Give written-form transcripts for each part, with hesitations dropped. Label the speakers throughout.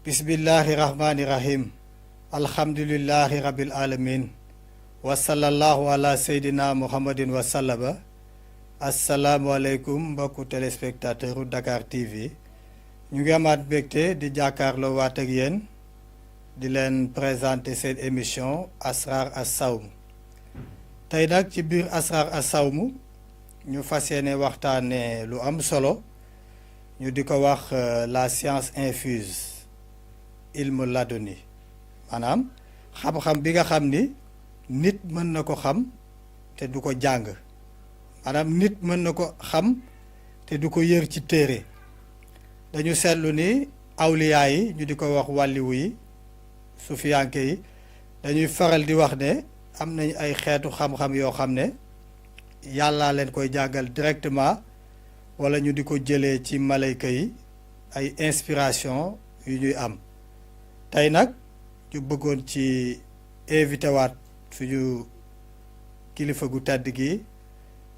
Speaker 1: bismillahi rahmani rahim alhamdulillahi rabbil alamin wa sallallahu ala seydina muhammadin wa sallama asalaamualeykum mbokku téléspectateur u Dakar TV ñu ngi amaat mbégte di jàkkaarloo waat ak yéen di leen présenter seen émission Asrar as-Sawm tey nag ci biir Asrar as-Sawm ñu fas yéene waxtaane lu am solo ñu di ko wax la science infuse ilmu laduni maanaam xam-xam bi nga xam ni nit mën na ko xam te du ko jàng maanaam nit mën na ko xam te du ko yër ci téere dañu seetlu ni awliyaa yi ñu di ko wax wàlliwu yi sufiyanke yi dañuy faral di wax ne am nañ ay xeetu xam-xam yoo xam ne yàllaa leen koy jàngal directement wala ñu di ko jëlee ci malayka yi ay inspiration yu ñuy am tey nag ñu bëggoon ci invité waat suñu kilifa gu tedd gi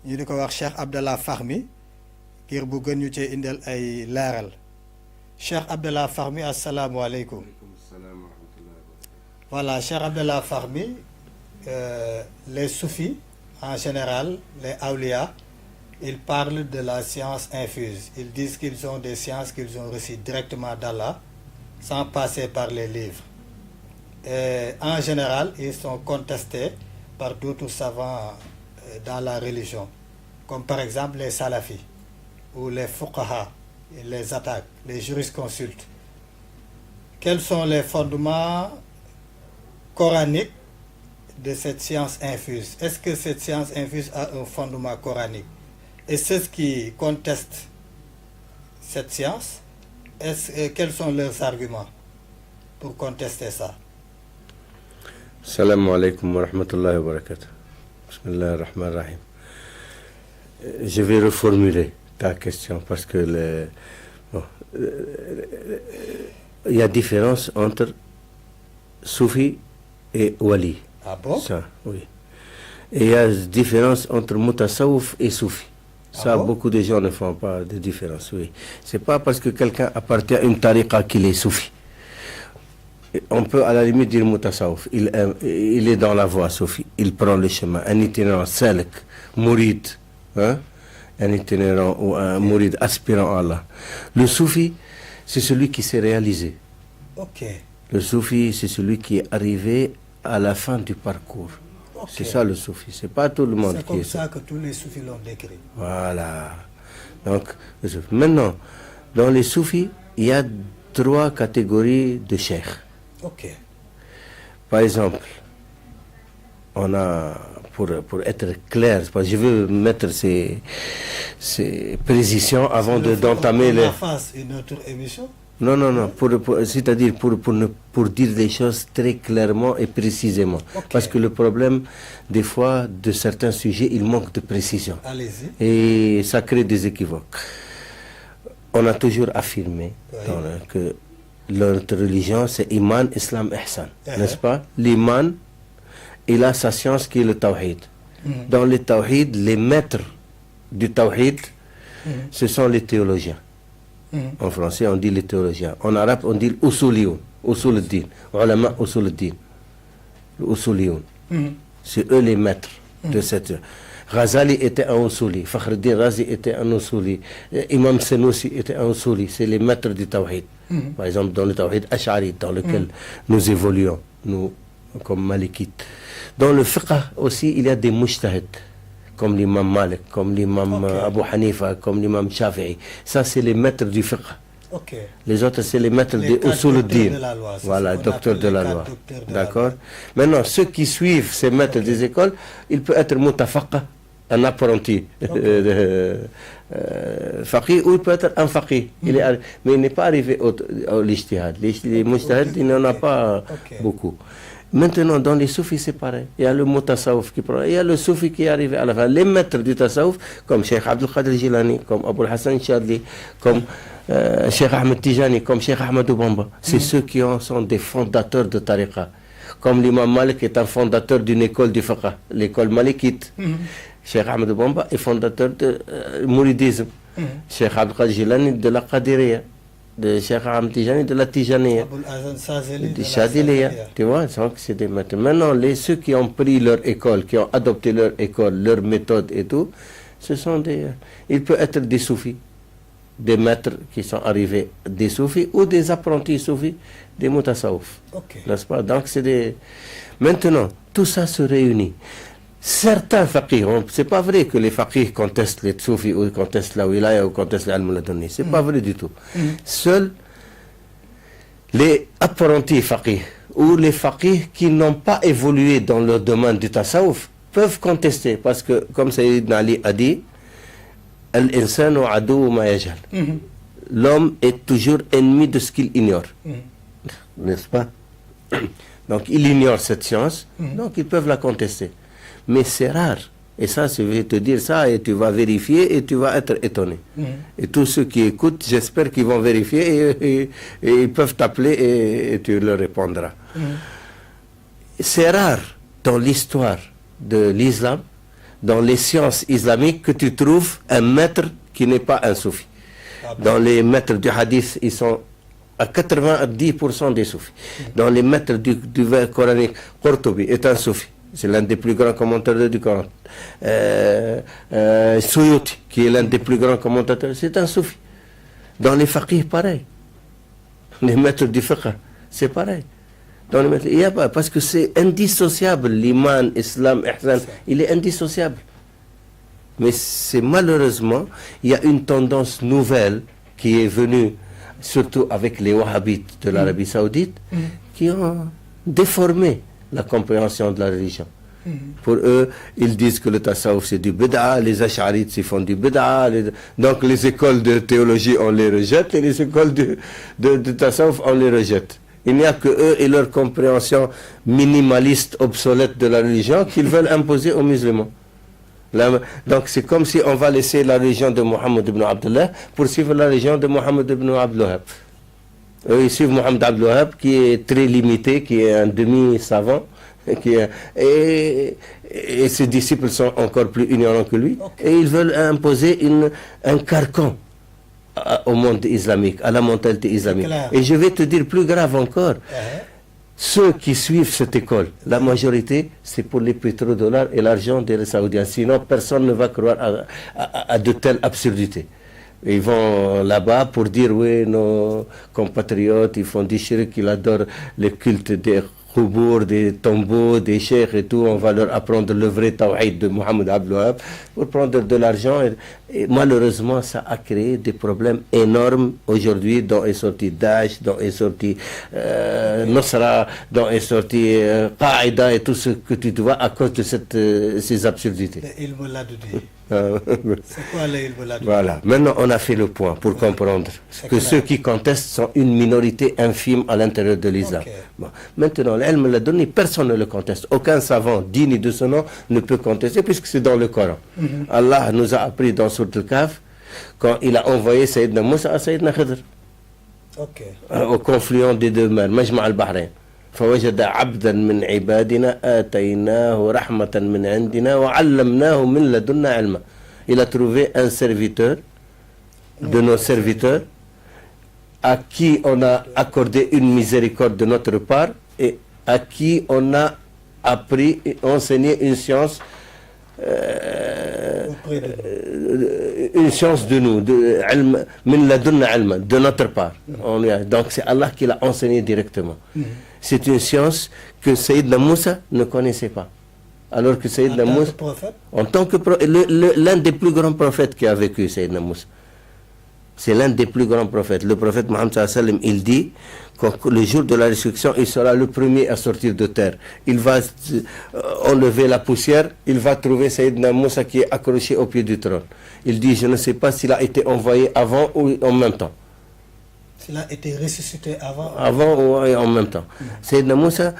Speaker 1: ñu di ko wax Cheikh Abdallah Fahmi ngir bu gën ñu cee indil ay leeral Cheikh Abdallah Fahmi asalaamualeykum. Voilà, Cheikh Abdallah Fahmi, les soufis en général, les awliya, ils parlent de la science infuse. Ils disent qu'ils ont des sciences qu'ils ont reçues directement d'Allah, sans passer par les livres. Et en général, ils sont contestés par d'autres savants dans la religion, comme par exemple les salafis, ou les fuqaha, ils les attaquent, les jurisconsultes. Quels sont les fondements coraniques de cette science infuse? Est-ce que cette science infuse a un fondement coranique? Et ceux qui contestent cette science, quels sont leurs arguments pour contester ça?
Speaker 2: Salam alaikum wa rahmatullahi wa barakatuh. Bismillah ar-Rahman ar-Rahim. Je vais reformuler ta question parce que il y a différence entre soufi et wali.
Speaker 1: Ah bon?
Speaker 2: Ça, oui. Et il y a différence entre mutasawwif et soufi. Ça,
Speaker 1: bon?
Speaker 2: Beaucoup de gens ne font pas de différence, oui. C'est pas parce que quelqu'un appartient à une tariqa qu'il est soufi. On peut à la limite dire mutasawwif. Il est dans la voie soufi. Il prend le chemin. Un itinérant salik, mourid, hein? Un itinérant ou un mourid aspirant à Allah. Le soufi, c'est celui qui s'est réalisé.
Speaker 1: Ok.
Speaker 2: Le soufi, c'est celui qui est arrivé à la fin du parcours.
Speaker 1: Ok.
Speaker 2: C'est ça le soufi. C'est pas tout le monde
Speaker 1: C'est
Speaker 2: qui est
Speaker 1: comme ça que tous les soufis l'ont décrit.
Speaker 2: Voilà. Donc, le soufi. Maintenant, dans les soufis, il y a 3 catégories de cheikhs.
Speaker 1: Ok.
Speaker 2: Par exemple, on a, pour être clair, parce que je veux mettre ces précisions avant d'entamer les...
Speaker 1: On fasse une autre émission?
Speaker 2: Non, c'est-à-dire pour dire les choses très clairement et précisément.
Speaker 1: Okay.
Speaker 2: Parce que le problème, des fois, de certains sujets, il manque de précision.
Speaker 1: Allez-y.
Speaker 2: Et ça crée des équivoques. On a toujours affirmé que notre religion, c'est Iman, Islam, Ihsan. N'est-ce pas? L'iman, il a sa science qui est le Tawhid. Dans le Tawhid, les maîtres du Tawhid, ce sont les théologiens. En français, on dit les théologiens. En arabe, on dit l'usuliyoun, usul al-din, ulama usul al-din, l'usuliyoun. C'est eux les maîtres de cette... Ghazali était un usuli, Fakhruddin Razi était un usuli, Imam Senussi était un usuli. C'est les maîtres du Tawhid. Par exemple, dans le Tawhid Ash'ari, dans lequel nous évoluons, nous, comme Malikites. Dans le fiqh aussi, il y a des mujtahid, comme l'imam Malik, comme l'imam Abu Hanifa, comme l'imam Shafi'i. Ça, c'est les maîtres du fiqh.
Speaker 1: Okay.
Speaker 2: Les autres, c'est les maîtres de Usul al-Din. Voilà, docteurs de la loi. D'accord. Maintenant, ceux qui suivent ces maîtres des écoles, il peut être mutafaqqa, un apprenti faqih, ou il peut être un faqih. Mais il n'est pas arrivé au l'ijtihad. Les mujtahid, il n'en a pas beaucoup. Maintenant, dans les soufis, c'est pareil. Il y a le mutasawwif qui prend. Il y a le soufi qui est arrivé à la fin. Les maîtres du tasawwuf, comme Cheikh Abdul Qadir Jilani, comme Abul Hassan Chadli, comme Cheikh Ahmed Tijani, comme Cheikh Ahmadou Bamba. C'est ceux qui sont des fondateurs de tariqa. Comme l'imam Malik est un fondateur d'une école du fiqh, l'école malikite. Cheikh Ahmadou Bamba est fondateur de mouridisme. Cheikh Abdul Qadir Jilani de la Qadiriya. de Cheikh Ahmed Tijani, de la Tijaniya,
Speaker 1: Aboul Hassan Sazeli,
Speaker 2: du Chadiliya, tu vois, donc c'est des maîtres. Maintenant, ceux qui ont pris leur école, qui ont adopté leur école, leur méthode et tout, ce sont des... Il peut être des soufis, des maîtres qui sont arrivés, des soufis ou des apprentis soufis, des mutasawwif.
Speaker 1: Ok.
Speaker 2: N'est-ce pas? Donc c'est des... Maintenant, tout ça se réunit. Certains faqirs, c'est pas vrai que les faqirs contestent les soufis ou contestent la wilaya ou contestent l'ilm laduni. C'est pas vrai du tout. Seuls les apprentis faqirs ou les faqirs qui n'ont pas évolué dans leur domaine du tasawuf peuvent contester parce que, comme Sayyidina Ali a dit, Al-insanu adou ma yajhal. L'homme est toujours ennemi de ce qu'il ignore. N'est-ce pas? Donc il ignore cette science, donc ils peuvent la contester. Mais c'est rare. Et ça, je vais te dire ça et tu vas vérifier et tu vas être étonné. Et tous ceux qui écoutent, j'espère qu'ils vont vérifier et ils peuvent t'appeler et tu leur répondras. C'est rare dans l'histoire de l'islam, dans les sciences islamiques, que tu trouves un maître qui n'est pas un soufi. Dans les maîtres du hadith, ils sont à 90% des soufis. Dans les maîtres du vers coranique, Qurtubi est un soufi. C'est l'un des plus grands commentateurs du Coran. Suyuti, qui est l'un des plus grands commentateurs, c'est un soufi. Dans les faqirs, pareil. Les maîtres du fiqh, c'est pareil. Dans les maîtres, il y a pas, parce que c'est indissociable, l'iman, islam, ihsan, il est indissociable. Mais c'est malheureusement, il y a une tendance nouvelle qui est venue, surtout avec les wahhabites de l'Arabie Saoudite, qui ont déformé la compréhension de la religion. Pour eux, ils disent que le tasawuf c'est du bid'a, les ash'arites ils font du bid'a, donc les écoles de théologie on les rejette et les écoles de tasawuf on les rejette. Il n'y a que eux et leur compréhension minimaliste, obsolète de la religion qu'ils veulent imposer aux musulmans. Donc c'est comme si on va laisser la religion de Mohammed ibn Abdullah pour suivre la religion de Mohammed ibn Abdul Wahhab. Eux, ils suivent Mohammed Abdul Wahhab qui est très limité, qui est un demi-savant, et ses disciples sont encore plus ignorants que lui, et ils veulent imposer un carcan au monde islamique, à la mentalité islamique. Et je vais te dire plus grave encore, ceux qui suivent cette école, la majorité, c'est pour les pétrodollars et l'argent des Saoudiens. Sinon, personne ne va croire à de telles absurdités. Ils vont là-bas pour dire, oui, nos compatriotes, ils font du shirk, ils adorent le culte des Khoubour, des tombeaux, des cheikhs et tout. On va leur apprendre le vrai tawhid de Mohammed Abdul Wahhab pour prendre de l'argent. Et malheureusement, ça a créé des problèmes énormes aujourd'hui, dont est sorti Daesh, dont est sorti Nusra, dont est sorti Qaïda et tout ce que tu vois à cause de ces absurdités.
Speaker 1: C'est quoi l'ilm laduni?
Speaker 2: Voilà. Maintenant, on a fait le point pour comprendre que ceux qui contestent sont une minorité infime à l'intérieur de l'islam. Bon. Maintenant, l'ilm laduni, personne ne le conteste. Aucun savant digne de ce nom ne peut contester puisque c'est dans le Coran. Allah nous a appris dans Sourate Al-Kahf quand il a envoyé Sayyidina Moussa à Sayyidina Khidr au confluent des deux mers, Majma' al-Bahrain. فوجد عبدا من عبادنا آتيناه رحمة من عندنا وعلمناه من لدنا علما. Il a trouvé un serviteur de nos serviteurs à qui on a accordé une miséricorde de notre part et à qui on a appris et enseigné une science de nous, de notre part. Donc c'est Allah qui l'a enseigné directement. C'est une science que Sayyidina Moussa ne connaissait pas. Alors que Sayyidina Moussa, en tant que prophète, l'un des plus grands prophètes qui a vécu, Sayyidina Moussa, c'est l'un des plus grands prophètes. Le prophète Mohammed sallallahu alayhi wa sallam, il dit que le jour de la résurrection, il sera le premier à sortir de terre. Il va enlever la poussière, il va trouver Sayyidina Moussa qui est accroché au pied du trône. Il dit, je ne sais pas s'il a été envoyé avant ou en même temps.
Speaker 1: S'il a été ressuscité avant
Speaker 2: ou en même temps. Sayyidina Moussa,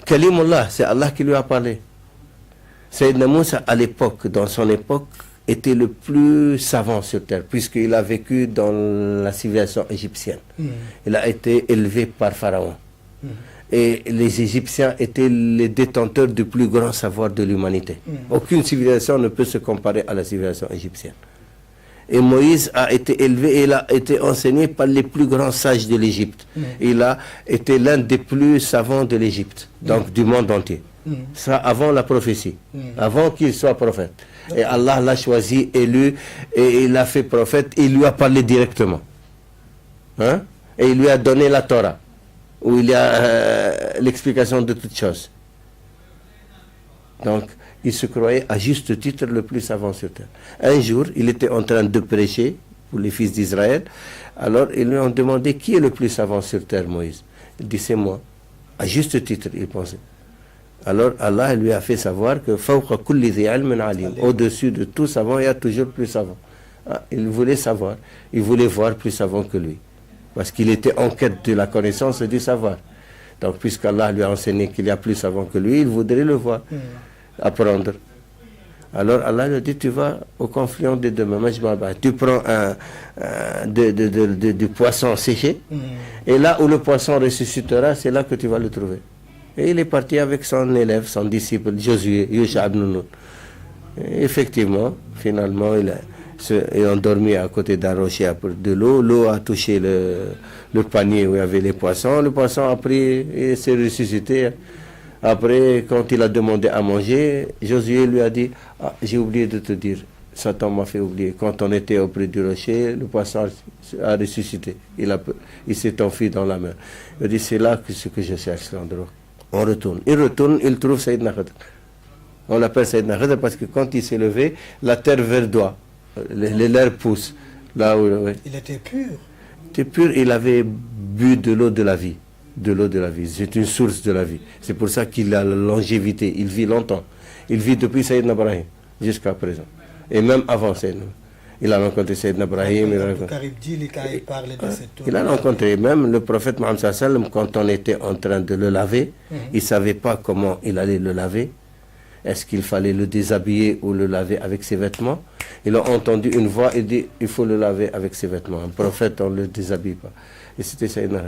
Speaker 2: Kalimullah, c'est Allah qui lui a parlé. Sayyidina Moussa, à l'époque, dans son époque, était le plus savant sur terre, puisqu'il a vécu dans la civilisation égyptienne. Il a été élevé par Pharaon. Et les Égyptiens étaient les détenteurs du plus grand savoir de l'humanité. Aucune civilisation ne peut se comparer à la civilisation égyptienne. Et Moïse a été élevé et il a été enseigné par les plus grands sages de l'Égypte. Il a été l'un des plus savants de l'Égypte, donc du monde entier. Ça avant la prophétie, avant qu'il soit prophète. Et Allah l'a choisi, élu, et il l'a fait prophète, il lui a parlé directement. Hein? Et il lui a donné la Torah, où il y a l'explication de toutes choses. Donc, il se croyait à juste titre le plus savant sur terre. Un jour, il était en train de prêcher pour les fils d'Israël. Alors, ils lui ont demandé qui est le plus savant sur terre, Moïse. Il dit, c'est moi. À juste titre, il pensait. Alors, Allah lui a fait savoir que au-dessus de tout savant, il y a toujours plus savant. Ah, il voulait savoir. Il voulait voir plus savant que lui. Parce qu'il était en quête de la connaissance et du savoir. Donc, puisqu'Allah lui a enseigné qu'il y a plus savant que lui, il voudrait le voir. Apprendre. Alors Allah lui a dit, tu vas au confluent des deux mains, tu prends du poisson séché, et là où le poisson ressuscitera, c'est là que tu vas le trouver. Et il est parti avec son élève, son disciple, Josué, Yusha ibn Nun. Effectivement, finalement, ils ont dormi à côté d'un rocher à de l'eau. L'eau a touché le panier où il y avait les poissons. Le poisson a pris et s'est ressuscité. Après, quand il a demandé à manger, Josué lui a dit, ah, j'ai oublié de te dire, Satan m'a fait oublier. Quand on était auprès du rocher, le poisson a ressuscité. Il s'est enfui dans la mer. Il a dit, c'est là ce que je cherche l'endroit. On retourne. Il retourne, il trouve Sayyidina Khidr. On l'appelle Sayyidina Khidr parce que quand il s'est levé, la terre verdoie, l'air pousse. Là où, ouais.
Speaker 1: Il était pur.
Speaker 2: Il était pur, il avait bu de l'eau de la vie. De l'eau de la vie. C'est une source de la vie. C'est pour ça qu'il a la longévité. Il vit longtemps. Il vit depuis Sayyidina Ibrahim jusqu'à présent. Et même avant Sayyidina. Il a rencontré Sayyidina Ibrahim. Il a rencontré même le prophète Mohammed sallam quand on était en train de le laver. Il ne savait pas comment il allait le laver. Est-ce qu'il fallait le déshabiller ou le laver avec ses vêtements? Il a entendu une voix et dit il faut le laver avec ses vêtements. Un prophète, on ne le déshabille pas. Et c'était Sayyidina.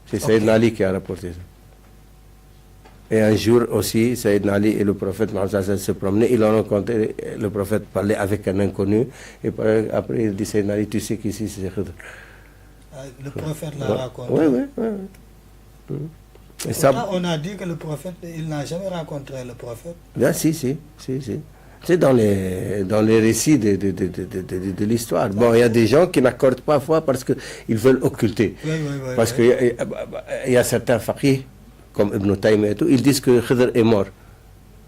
Speaker 2: C'est Sayyidina Ali qui a rapporté ça. Et un jour aussi, Sayyidina Ali et le prophète Mohammed se promenaient. Ils ont rencontré, le prophète parlait avec un inconnu. Et après, il dit Sayyidina Ali, tu sais qu'ici c'est Khidr.
Speaker 1: Le prophète l'a raconté.
Speaker 2: Oui.
Speaker 1: On a dit que le prophète, il n'a jamais rencontré le prophète.
Speaker 2: Bien, si. C'est dans les récits de l'histoire. Bon, il y a des gens qui n'accordent pas foi parce qu'ils veulent occulter. Parce qu'il y a certains faqih, comme Ibn Taymiyyah et tout, ils disent que Khidr est mort.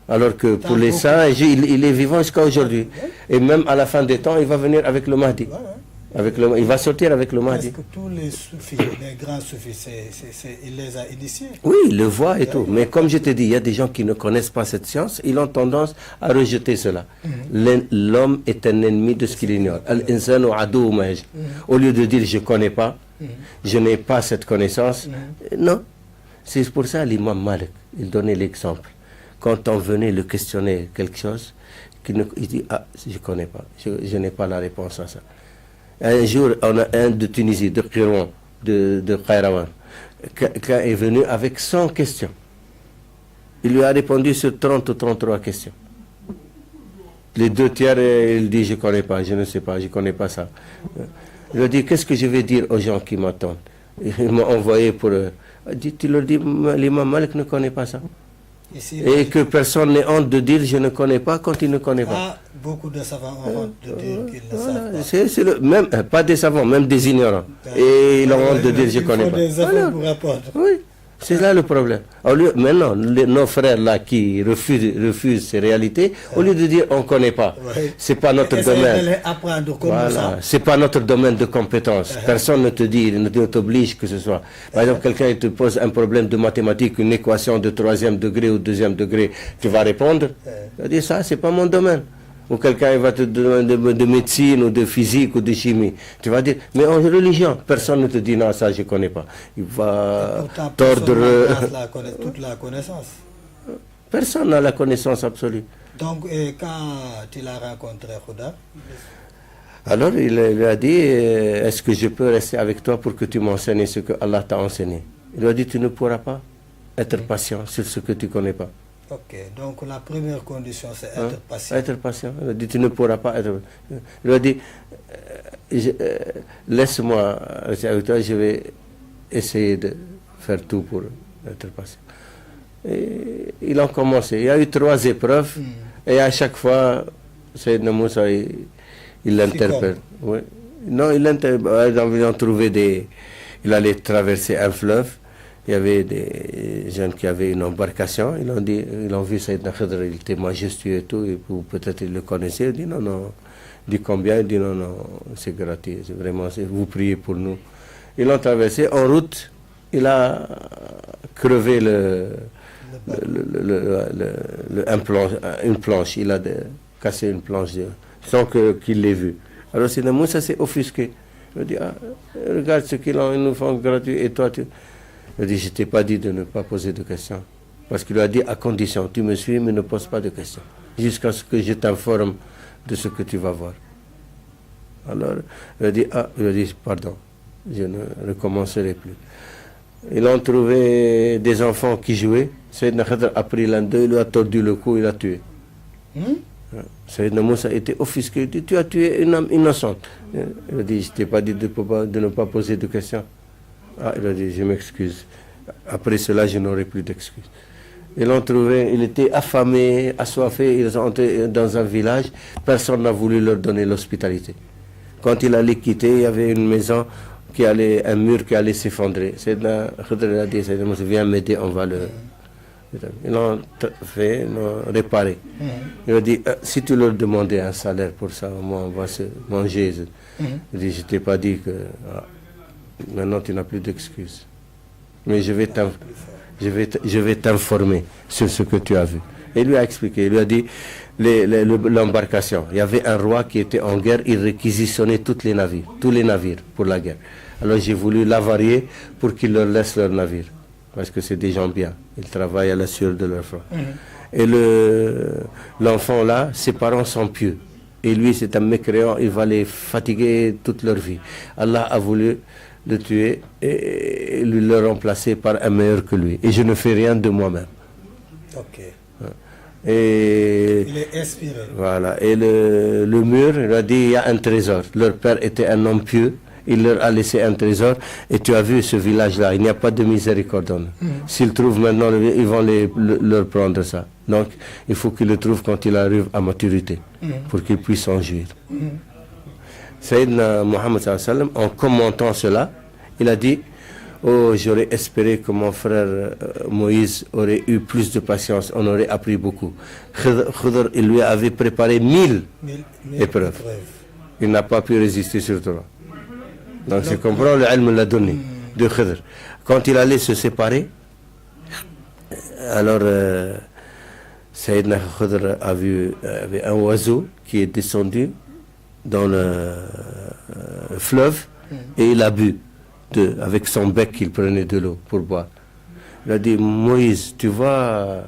Speaker 2: Alors que pour les saints, il est vivant jusqu'à aujourd'hui. Et même à la fin des temps, il va venir avec le Mahdi. Il va sortir avec le Mahdi.
Speaker 1: Est-ce que tous les soufis, les grands soufis, il les a initiés? Oui,
Speaker 2: il le voit et tout. Mais comme je te dis, il y a des gens qui ne connaissent pas cette science, ils ont tendance à rejeter cela. L'homme est un ennemi de ce qu'il ignore. Au lieu de dire je ne connais pas, je n'ai pas cette connaissance, non. C'est pour ça l'imam Malik, il donnait l'exemple. Quand on venait le questionner quelque chose, il dit je ne connais pas, je n'ai pas la réponse à ça. Un jour, on a un de Tunisie, de Kirouan, de Khairawan, qui est venu avec 100 questions. Il lui a répondu sur 30 ou 33 questions. Les 2 tiers, il dit, je ne connais pas, je ne sais pas, je ne connais pas ça. Il a dit, qu'est-ce que je vais dire aux gens qui m'attendent? Il m'a envoyé pour... tu leur dis, l'imam Malik ne connaît pas ça. Et que personne n'ait honte de dire je ne connais pas quand il ne connaît pas.
Speaker 1: Beaucoup de savants ont honte de dire qu'ils ne savent pas.
Speaker 2: Même, pas des savants, même des ignorants. Et ils ont honte de dire je ne connais pas. Oui, c'est là le problème. Maintenant, nos frères là qui refusent ces réalités, au lieu de dire on ne connaît pas, c'est pas notre domaine. Voilà, c'est pas notre domaine de compétence. Personne ne te dit, ne t'oblige que ce soit. Par exemple, quelqu'un te pose un problème de mathématiques, une équation de 3e degré ou 2e degré, tu vas répondre. Tu vas dire ça, c'est pas mon domaine. Ou quelqu'un va te demander de médecine ou de physique ou de chimie. Tu vas dire, mais en religion, personne ne te dit non, ça je ne connais pas. Il va tordre...
Speaker 1: toute la connaissance.
Speaker 2: Personne n'a la connaissance absolue.
Speaker 1: Donc, quand il a rencontré Khidr,
Speaker 2: alors il lui a dit, est-ce que je peux rester avec toi pour que tu m'enseignes ce que Allah t'a enseigné? Il lui a dit, tu ne pourras pas être patient sur ce que tu ne connais pas.
Speaker 1: Ok, donc la première condition, c'est être patient.
Speaker 2: Être patient. Il a dit, tu ne pourras pas être... Il a dit, laisse-moi rester avec toi, je vais essayer de faire tout pour être patient. Et ils ont commencé. Il y a eu 3 épreuves, et à chaque fois, Sayyidina Moussa, il l'interpelle. Oui. Non, il ont trouvé des... Il allait traverser un fleuve. Il y avait des jeunes qui avaient une embarcation. Ils ont vu Sayyidina Khidr, il était majestueux et tout, et peut-être ils le connaissaient. Il dit non, non. Il dit combien? Il dit non, non, c'est gratuit. C'est vraiment, vous priez pour nous. Ils l'ont traversé. En route, il a crevé une planche. Il a cassé une planche sans qu'il l'ait vu. Alors Sayyidina Moussa s'est offusqué. Il a dit, regarde ce qu'ils nous font gratuit et toi tu... Il a dit, je ne t'ai pas dit de ne pas poser de questions. Parce qu'il lui a dit, à condition, tu me suis, mais ne pose pas de questions. Jusqu'à ce que je t'informe de ce que tu vas voir. Alors, il a dit, pardon, je ne recommencerai plus. Ils ont trouvé des enfants qui jouaient. Sayyidina Khidr a pris l'un d'eux, il lui a tordu le cou, il l'a tué. Sayyidina Moussa était offusqué. Il dit, tu as tué une âme innocente. Il a dit, je ne t'ai pas dit de ne pas poser de questions. Ah, il a dit, je m'excuse. Après cela, je n'aurai plus d'excuses. Ils l'ont trouvé, il était affamé, assoiffé. Ils sont entrés dans un village. Personne n'a voulu leur donner l'hospitalité. Quand il allait quitter, il y avait une maison un mur qui allait s'effondrer. Sayyidina Khidr a dit, Sayyidina Moussa, viens m'aider, on va le... Ils l'ont fait, ils l'ont réparé. Il a dit, si tu leur demandais un salaire pour ça, moi, on va se manger. Il dit, je ne t'ai pas dit que... maintenant, tu n'as plus d'excuses. Mais je vais t'informer sur ce que tu as vu. Et il lui a expliqué, il lui a dit, l'embarcation, il y avait un roi qui était en guerre, il réquisitionnait tous les navires pour la guerre. Alors j'ai voulu l'avarier pour qu'il leur laisse leurs navires. Parce que c'est des gens bien. Ils travaillent à la sueur de leur front. Et l'enfant là, ses parents sont pieux. Et lui, c'est un mécréant, il va les fatiguer toute leur vie. Allah a voulu le tuer et le remplacer par un meilleur que lui. Et je ne fais rien de moi-même.
Speaker 1: Ok.
Speaker 2: Et
Speaker 1: il est inspiré.
Speaker 2: Voilà. Et le mur, il a dit, il y a un trésor. Leur père était un homme pieux. Il leur a laissé un trésor. Et tu as vu ce village-là, il n'y a pas de miséricorde. S'ils trouvent maintenant, ils vont leur prendre ça. Donc, il faut qu'ils le trouvent quand il arrive à maturité, pour qu'ils puissent en jouir. Sayyidina Muhammad sallallahu alayhi wa sallam, en commentant cela, il a dit, oh, j'aurais espéré que mon frère Moïse aurait eu plus de patience, on aurait appris beaucoup. Khidr, il lui avait préparé 1000 épreuves. Il n'a pas pu résister sur toi. Donc, je comprends, le ilm l'a donné de Khidr. Quand il allait se séparer, alors Sayyidina Khidr avait un oiseau qui est descendu dans le fleuve et il a bu avec son bec qu'il prenait de l'eau pour boire. Il a dit, Moïse, tu vois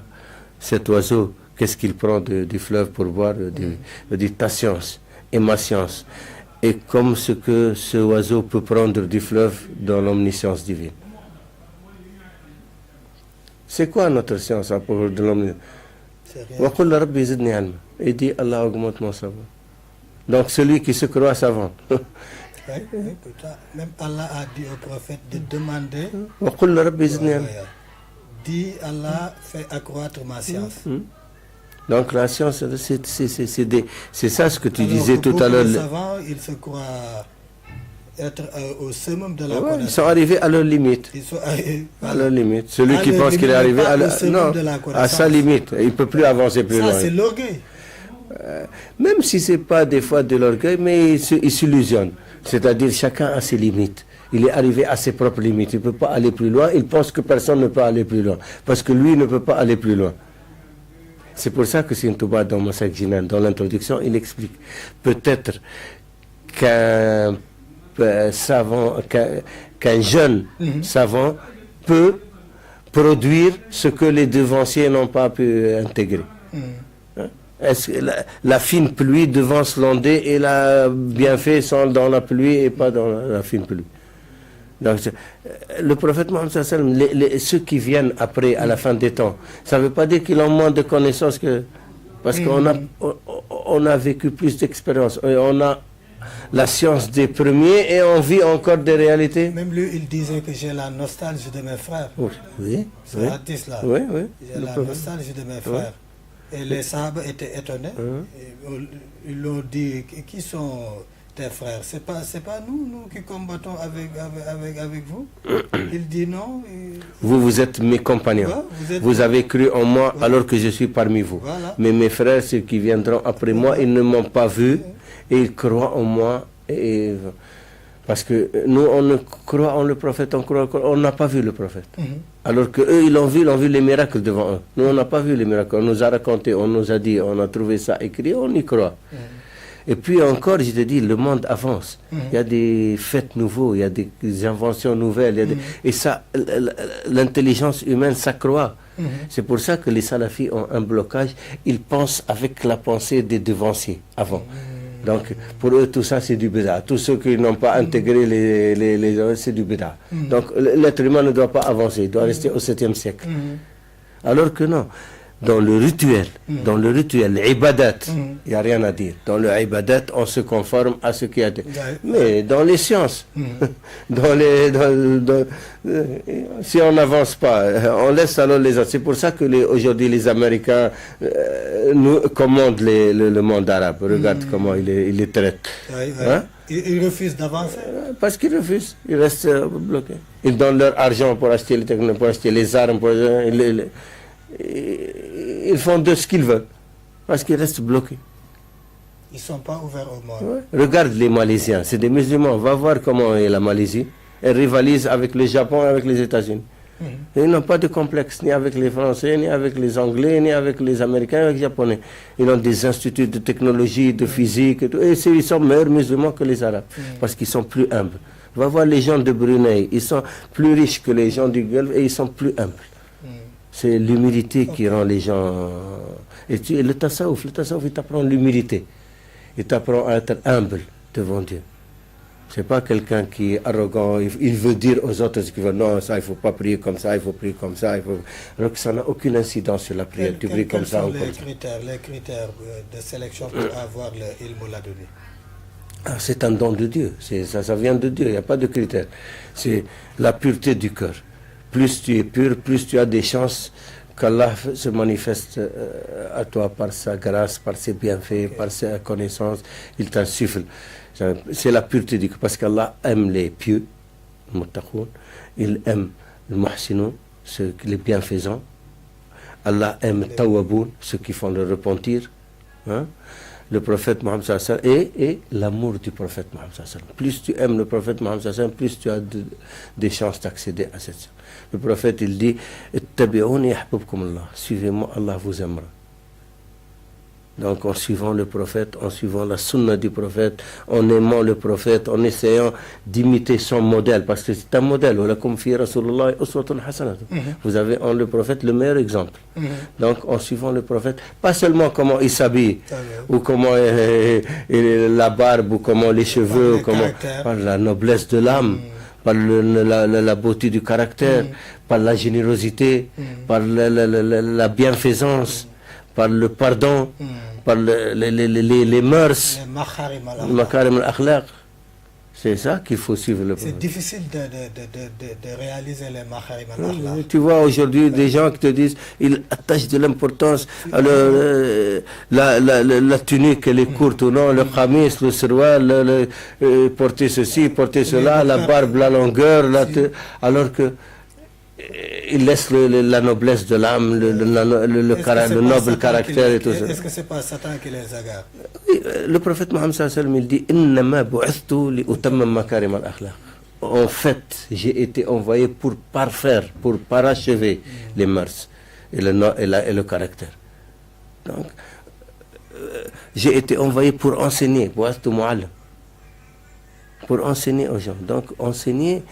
Speaker 2: cet oiseau, qu'est-ce qu'il prend du fleuve pour boire? Il a dit, ta science et ma science. Et comme ce que ce oiseau peut prendre du fleuve dans l'omniscience divine. C'est quoi notre science à propos de l'omniscience? Il dit, Allah augmente mon savoir. Donc celui qui se croit savant.
Speaker 1: Même Allah a dit au prophète de demander. Dit Allah fait accroître ma science.
Speaker 2: Donc la science, c'est ça ce que tu disais tout à l'heure.
Speaker 1: Les savants, ils se croient être au summum de la connaissance.
Speaker 2: Ils sont arrivés à leur limite.
Speaker 1: Ils sont arrivés
Speaker 2: à leur limite. Celui qui pense qu'il est arrivé à sa limite, il ne peut plus avancer plus loin.
Speaker 1: Ça, c'est l'orgueil.
Speaker 2: Même si ce n'est pas des fois de l'orgueil, mais il s'illusionne. C'est-à-dire chacun a ses limites. Il est arrivé à ses propres limites. Il ne peut pas aller plus loin. Il pense que personne ne peut aller plus loin. Parce que lui ne peut pas aller plus loin. C'est pour ça que Sëñ Touba, dans Masalik Jinan, dans l'introduction, il explique. Peut-être qu'un jeune savant peut produire ce que les devanciers n'ont pas pu intégrer. Est-ce que la fine pluie devance l'ondée et la bienfait sont dans la pluie et pas dans la fine pluie? Donc, le prophète Mohammed sallallahu alayhi wa sallam, ceux qui viennent après, à la fin des temps, ça ne veut pas dire qu'ils ont moins de connaissances que... Parce qu'on a vécu plus d'expérience. On a la science des premiers et on vit encore des réalités.
Speaker 1: Même lui, il disait que j'ai la nostalgie de mes frères.
Speaker 2: Oui.
Speaker 1: Ce hadith-là.
Speaker 2: Oui.
Speaker 1: J'ai la nostalgie de mes frères. Et les Sahaba étaient étonnés. Ils l'ont dit, qui sont tes frères? C'est pas nous qui combattons avec vous. Il dit non.
Speaker 2: Vous êtes mes compagnons. Vous avez cru en moi alors que je suis parmi vous.
Speaker 1: Voilà.
Speaker 2: Mais mes frères, ceux qui viendront après moi, ils ne m'ont pas vu et ils croient en moi. Parce que nous, on ne croit en le prophète, on n'a pas vu le prophète. Alors qu'eux, ils ont vu les miracles devant eux. Nous, on n'a pas vu les miracles. On nous a raconté, on nous a dit, on a trouvé ça écrit, on y croit. Et puis encore, je te dis, le monde avance. Il y a des faits nouveaux, il y a des inventions nouvelles. Et ça, l'intelligence humaine s'accroît. C'est pour ça que les salafis ont un blocage. Ils pensent avec la pensée des devanciers avant. Donc, pour eux, tout ça, c'est du bida. Tous ceux qui n'ont pas intégré les c'est du bida. Donc, l'être humain ne doit pas avancer, il doit rester au 7e siècle. Alors que non. Dans le rituel, l'ibadat, il n'y a rien à dire. Dans le ibadat, on se conforme à ce qui a été. Mais dans les sciences, si on n'avance pas, on laisse alors les autres. C'est pour ça que aujourd'hui les Américains nous commandent le monde arabe. Regarde comment ils les traitent. Hein?
Speaker 1: Ils refusent d'avancer.
Speaker 2: Parce qu'ils refusent, ils restent bloqués. Ils donnent leur argent pour acheter les technologies, pour acheter les armes, ils font de ce qu'ils veulent parce qu'ils restent bloqués.
Speaker 1: Ils ne sont pas ouverts au monde.
Speaker 2: Regarde les Malaisiens, c'est des musulmans. Va voir comment est la Malaisie. Elle rivalise avec le Japon et avec les États-Unis. Ils n'ont pas de complexe ni avec les Français, ni avec les Anglais, ni avec les Américains, ni avec les Japonais. Ils ont des instituts de technologie, de physique et tout. Et ils sont meilleurs musulmans que les Arabes parce qu'ils sont plus humbles. Va voir les gens de Brunei. Ils sont plus riches que les gens du Golfe et ils sont plus humbles. C'est l'humilité qui rend les gens... Et le tasawwuf, il t'apprend l'humilité. Il t'apprend à être humble devant Dieu. C'est pas quelqu'un qui est arrogant, il veut dire aux autres ce qu'il veut. Non, ça, il ne faut pas prier comme ça, il faut prier comme ça. Alors que ça n'a aucune incidence sur la prière. Tu pries comme ça ou comme ça.
Speaker 1: Les critères de sélection pour avoir le ilm laduni?
Speaker 2: C'est un don de Dieu. Ça vient de Dieu, il n'y a pas de critères. C'est la pureté du cœur. Plus tu es pur, plus tu as des chances qu'Allah se manifeste à toi par sa grâce, par ses bienfaits, par sa connaissance. Il t'insuffle. C'est la pureté du cœur. Parce qu'Allah aime les pieux, il aime les muhsinoun, les bienfaisants. Allah aime les tawaboun, ceux qui font le repentir. Le prophète Mohammed sallallahu alayhi wa sallam et l'amour du prophète Mohammed sallallahu alayhi wa sallam. Plus tu aimes le prophète Mohammed sallallahu alayhi wa sallam, plus tu as des chances d'accéder à cette chose. Le prophète, il dit Ittabi'ouni yahbubkum Allah. Suivez-moi, Allah vous aimera. Donc en suivant le prophète, en suivant la sunna du prophète, en aimant le prophète, en essayant d'imiter son modèle, parce que c'est un modèle. Vous avez en le prophète le meilleur exemple. Donc en suivant le prophète, pas seulement comment il s'habille, ou comment la barbe, ou comment les cheveux, ou comment, par la noblesse de l'âme, par la beauté du caractère, par la générosité, par la bienfaisance, par le pardon, par les mœurs, le makarim al-akhlaq. C'est ça qu'il faut suivre le prophète.
Speaker 1: C'est difficile de réaliser les makarim al-akhlaq.
Speaker 2: Tu vois aujourd'hui des gens qui te disent, ils attachent de l'importance à la tunique, elle est courte ou non, le khamis, le serwal, porter ceci, porter cela, la barbe, la longueur, alors que il laisse la noblesse de l'âme, le noble caractère et tout ça.
Speaker 1: Est-ce que c'est pas Satan qui les agarre?
Speaker 2: Oui, le prophète Mohammed sallallahu alayhi wa sallam, il dit Innama bu'ithtu li utammam makarim al-akhlaq. En fait, j'ai été envoyé pour parfaire, pour parachever les mœurs et le caractère. Donc, j'ai été envoyé pour enseigner, bu'ithtu mu'allim. Pour enseigner aux gens. Donc, enseigner,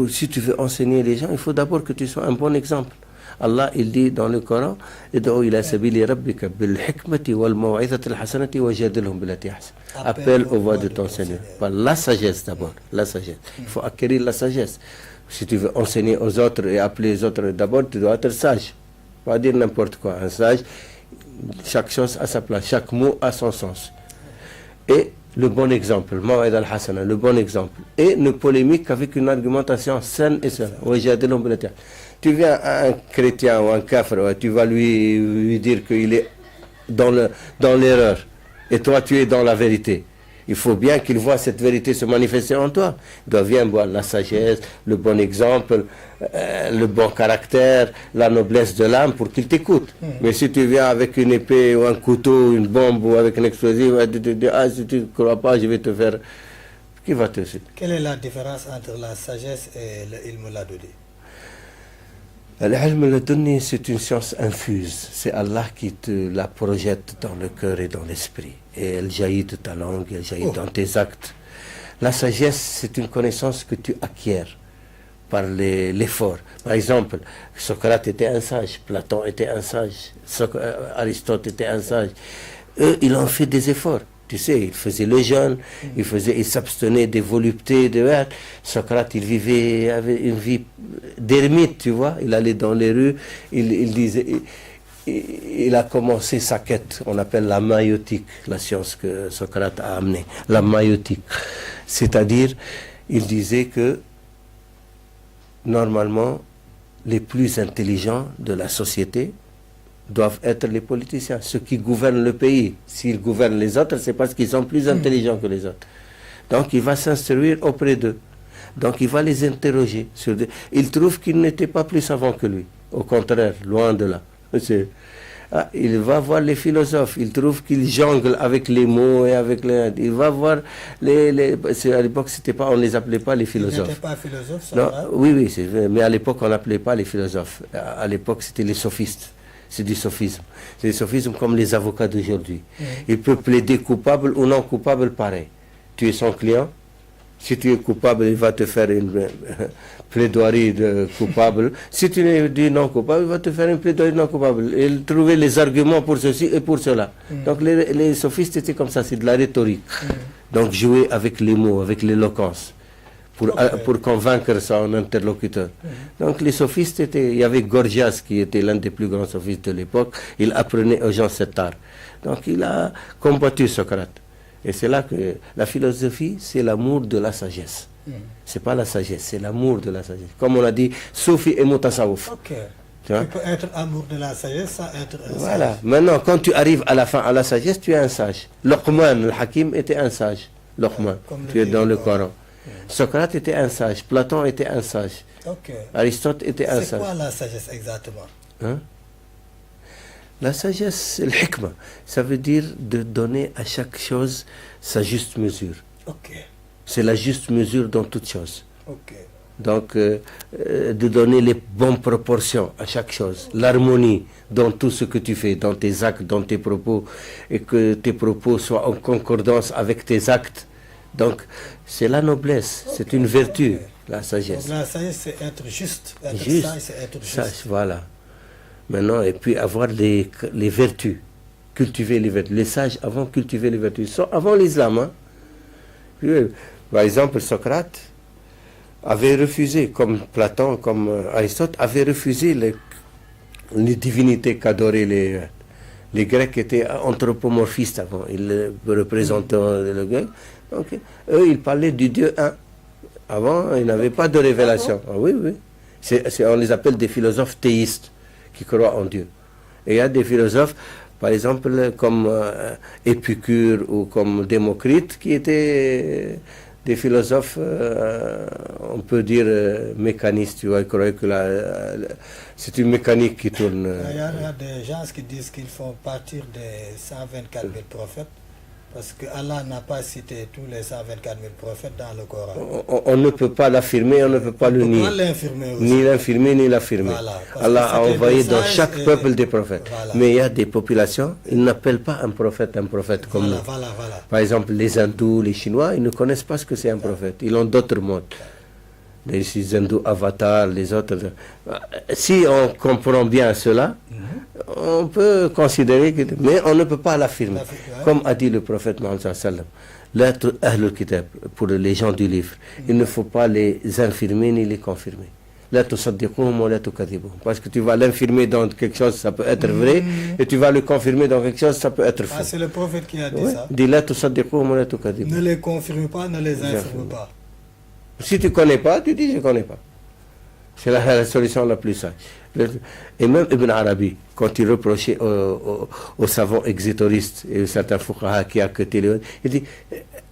Speaker 2: si tu veux enseigner les gens, il faut d'abord que tu sois un bon exemple. Allah, il dit dans le Coran, Id'u ila sabili rabbika bil hikmati wal maw'izati al hasanati wajadilhum billati ahsan. Appelle aux voix de ton Seigneur. Par la sagesse d'abord, la sagesse. Il faut acquérir la sagesse. Si tu veux enseigner aux autres et appeler les autres, d'abord tu dois être sage. Pas dire n'importe quoi. Un sage, chaque chose a sa place, chaque mot a son sens. Et le bon exemple, Maw'id al-Hasana, le bon exemple. Et ne polémique qu'avec une argumentation saine et seule. Tu viens à un chrétien ou un kafir, tu vas lui dire qu'il est dans l'erreur. Et toi, tu es dans la vérité. Il faut bien qu'il voit cette vérité se manifester en toi. Il doit bien voir la sagesse, le bon exemple, le bon caractère, la noblesse de l'âme pour qu'il t'écoute. Mais si tu viens avec une épée ou un couteau, une bombe ou avec un explosif, tu te dis, ah, si tu ne crois pas, je vais te faire... Qui va te suivre?
Speaker 1: Quelle est la différence entre la sagesse et le ilm laduni?
Speaker 2: L'ilm laduni, c'est une science infuse. C'est Allah qui te la projette dans le cœur et dans l'esprit. Et elle jaillit de ta langue, elle jaillit dans tes actes. La sagesse, c'est une connaissance que tu acquiers par l'effort. Par exemple, Socrate était un sage, Platon était un sage, Aristote était un sage. Eux, ils ont fait des efforts. Tu sais, il faisait le jeûne, il s'abstenait des voluptés, Socrate, il vivait avec une vie d'ermite, tu vois. Il allait dans les rues, il disait, il a commencé sa quête, on appelle la maïotique, la science que Socrate a amenée, la maïotique. C'est-à-dire, il disait que, normalement, les plus intelligents de la société doivent être les politiciens, ceux qui gouvernent le pays. S'ils gouvernent les autres, c'est parce qu'ils sont plus intelligents que les autres. Donc il va s'instruire auprès d'eux. Donc il va les interroger. Il trouve qu'ils n'étaient pas plus savants que lui. Au contraire, loin de là. Il va voir les philosophes. Il trouve qu'ils jonglent avec les mots et avec les... Il va voir à l'époque, on ne les appelait pas les philosophes.
Speaker 1: Ils n'étaient pas philosophes, ça,
Speaker 2: non, oui, mais à l'époque, on n'appelait pas les philosophes. À l'époque, c'était les sophistes. C'est du sophisme. C'est du sophisme comme les avocats d'aujourd'hui. Il peut plaider coupable ou non coupable pareil. Tu es son client. Si tu es coupable, il va te faire une plaidoirie de coupable. Si tu dis non coupable, il va te faire une plaidoirie non coupable. Il trouver les arguments pour ceci et pour cela. Donc les sophistes étaient comme ça, c'est de la rhétorique. Donc jouer avec les mots, avec l'éloquence. Pour convaincre son interlocuteur. Donc les sophistes il y avait Gorgias qui était l'un des plus grands sophistes de l'époque, il apprenait aux gens cet art. Donc il a combattu Socrate. Et c'est là que la philosophie, c'est l'amour de la sagesse. C'est pas la sagesse, c'est l'amour de la sagesse. Comme on a dit, Soufi et Mutasawuf.
Speaker 1: Tu peux être amour de la sagesse sans être un
Speaker 2: voilà.
Speaker 1: sage.
Speaker 2: Maintenant, quand tu arrives à la fin à la sagesse, tu es un sage. Luqman, le Hakim, était un sage. Luqman, tu es dans le Coran. Socrate était un sage, Platon était un sage, Aristote était un sage.
Speaker 1: C'est quoi la sagesse exactement?
Speaker 2: La sagesse, c'est le hikmah. Ça veut dire de donner à chaque chose sa juste mesure. C'est la juste mesure dans toute chose. Donc, de donner les bonnes proportions à chaque chose, l'harmonie dans tout ce que tu fais, dans tes actes, dans tes propos, et que tes propos soient en concordance avec tes actes. Donc, c'est la noblesse, c'est une vertu, la sagesse.
Speaker 1: Donc, la sagesse, c'est être juste. Être sage, c'est être juste.
Speaker 2: Sage, voilà. Maintenant, et puis avoir les vertus, cultiver les vertus. Les sages avant cultiver les vertus, avant l'islam. Par exemple, Socrate avait refusé, comme Platon, comme Aristote, avait refusé les divinités qu'adoraient les Grecs étaient anthropomorphistes avant. Ils représentaient le grec. Donc, eux, ils parlaient du Dieu un. Avant, ils n'avaient pas de révélation. Oui. On les appelle des philosophes théistes qui croient en Dieu. Et il y a des philosophes, par exemple, comme Épicure ou comme Démocrite, qui étaient des philosophes, on peut dire, mécanistes. Tu vois, ils croyaient que c'est une mécanique qui tourne.
Speaker 1: Il y a des gens qui disent qu'il faut partir des 124 000 prophètes. Parce que Allah n'a pas cité tous les 124 000 prophètes dans le Coran.
Speaker 2: On ne peut pas l'affirmer, on ne peut pas le nier. Ni l'infirmer, ni l'affirmer.
Speaker 1: Voilà,
Speaker 2: Allah a envoyé dans chaque peuple des prophètes. Voilà. Mais il y a des populations, ils n'appellent pas un prophète comme nous. Par exemple, les hindous, les chinois, ils ne connaissent pas ce que c'est un prophète. Ils ont d'autres modes. les hindous avatars, les autres. Si on comprend bien cela, on peut considérer que... Mais on ne peut pas l'affirmer. Comme a dit le prophète Mohammed sallallahu alayhi wa sallam, l'être Ahlul Kitab, pour les gens du livre, il ne faut pas les infirmer ni les confirmer. Parce que tu vas l'infirmer dans quelque chose, ça peut être vrai, et tu vas le confirmer dans quelque chose, ça peut être faux.
Speaker 1: Ah, c'est le prophète qui a dit ça.
Speaker 2: Dis
Speaker 1: Ne les confirme pas, ne les infirme pas.
Speaker 2: Si tu ne connais pas, tu dis je ne connais pas. C'est la solution la plus sage. Et même Ibn Arabi, quand il reprochait aux savants exitoristes et certains fuqaha qui accueillent les autres, il dit,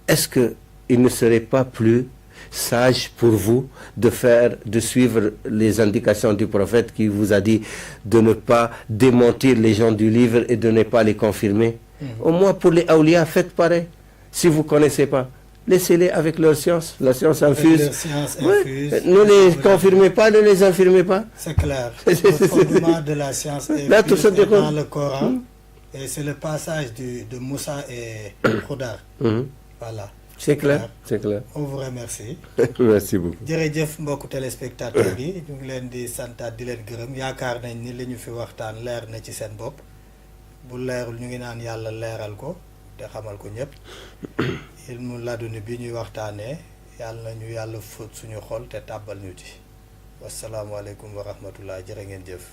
Speaker 2: est-ce qu'il ne serait pas plus sage pour vous de suivre les indications du prophète qui vous a dit de ne pas démentir les gens du livre et de ne pas les confirmer? Au moins pour les awliya, faites pareil. Si vous ne connaissez pas, laissez-les avec leur science, la science infuse. Ne les confirmez pas, ne les infirmez pas.
Speaker 1: C'est clair. Le fondement de la science infuse est dans le Coran. Et c'est le passage de Moussa et Khoudar. Voilà.
Speaker 2: C'est clair, c'est clair.
Speaker 1: On vous remercie.
Speaker 2: Merci beaucoup.
Speaker 1: jërëjëf mbokku téléspectateurs yi ñu ngi leen di santaat di leen gërëm yaakaar nañ ni li ñu fi waxtaan leer na ci seen bopp bu leerul ñu ngi naan yàlla leeral ko te xamal ko ñëpp ilmu laduni bi ñuy waxtaanee yàlla na ñu yàlla fóot suñu xol te tàbbal ñu ci wasalaamualeykum wa rahmatullah jërë ngeen jëf.